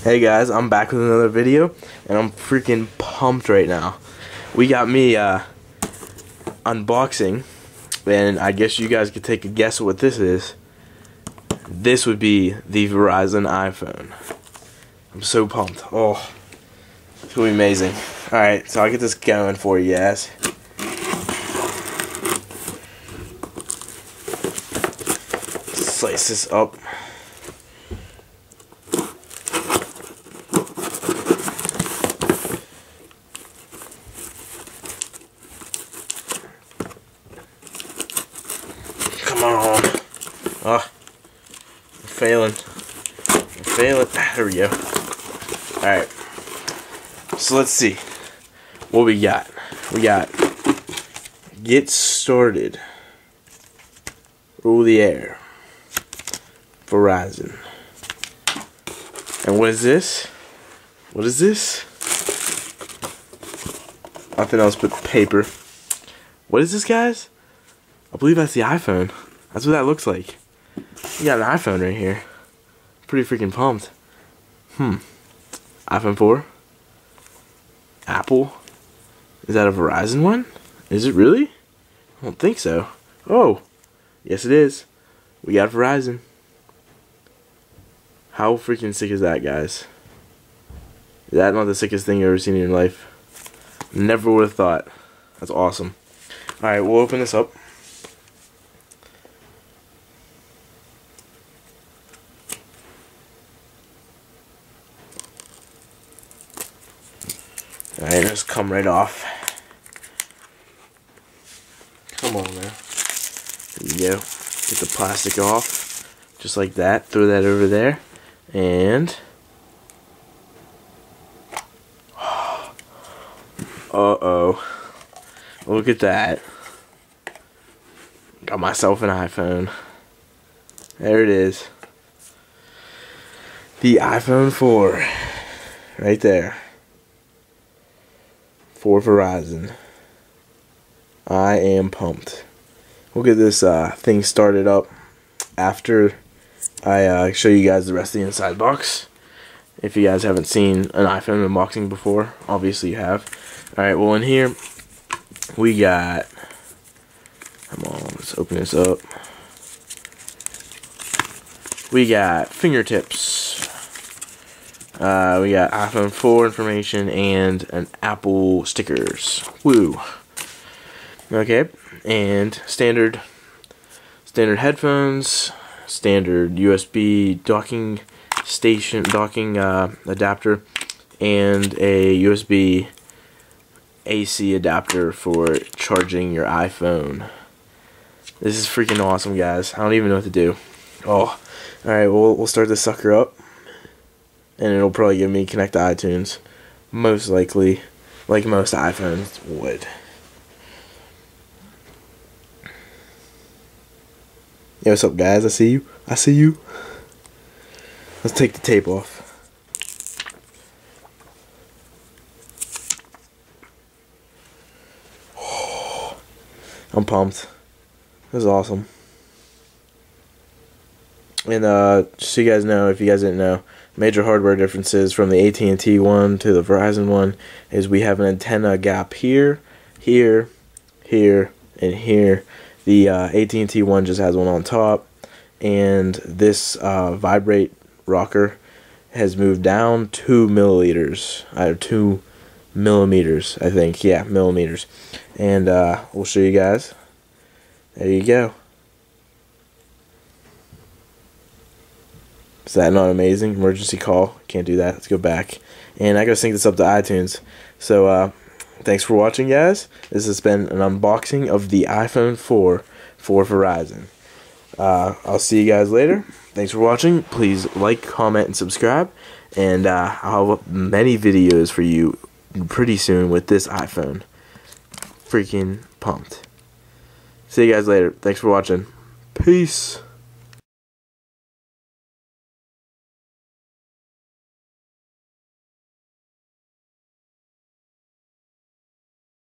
Hey guys, I'm back with another video, and I'm freaking pumped right now. We got me unboxing, and I guess you guys could take a guess at what this is. This would be the Verizon iPhone. I'm so pumped. Oh, it's gonna be amazing. Alright, so I'll get this going for you guys. Slice this up. Come on. Oh, I'm failing. There we go. Alright. So let's see what we got. We got Get Started. Rule the Air. Verizon. And what is this? What is this? Nothing else but paper. What is this, guys? I believe that's the iPhone. That's what that looks like. You got an iPhone right here. Pretty freaking pumped. iPhone 4. Apple. Is that a Verizon one? Is it really? I don't think so. Oh, yes it is. We got Verizon. How freaking sick is that, guys? Is that not the sickest thing you've ever seen in your life? Never would have thought. That's awesome. Alright, we'll open this up. Alright, just come right off. Come on now. There you go. Get the plastic off. Just like that. Throw that over there. And uh-oh. Look at that. Got myself an iPhone. There it is. The iPhone 4. Right there. For Verizon. I am pumped. We'll get this thing started up after I show you guys the rest of the inside box. If you guys haven't seen an iPhone unboxing before, obviously you have. Alright, well in here we got, come on, let's open this up. We got fingertips. We got iPhone 4 information and an Apple stickers. Woo. Okay, and standard headphones, standard USB docking adapter, and a USB AC adapter for charging your iPhone. This is freaking awesome, guys. I don't even know what to do. Oh, alright, we'll start this sucker up. And it'll probably give me connect to iTunes. Most likely. Like most iPhones would. Yo, what's up, guys? I see you. I see you. Let's take the tape off. I'm pumped. This is awesome. And just so you guys know, if you guys didn't know, major hardware differences from the AT&T one to the Verizon one is we have an antenna gap here, here, here, and here. The AT&T one just has one on top, and this vibrate rocker has moved down 2 milliliters, 2 millimeters, I think. Yeah, millimeters. And we'll show you guys. There you go. Is that not amazing? Emergency call. Can't do that. Let's go back. And I gotta sync this up to iTunes. So, thanks for watching, guys. This has been an unboxing of the iPhone 4 for Verizon. I'll see you guys later. Thanks for watching. Please like, comment, and subscribe. And I'll have many videos for you pretty soon with this iPhone. Freaking pumped. See you guys later. Thanks for watching. Peace.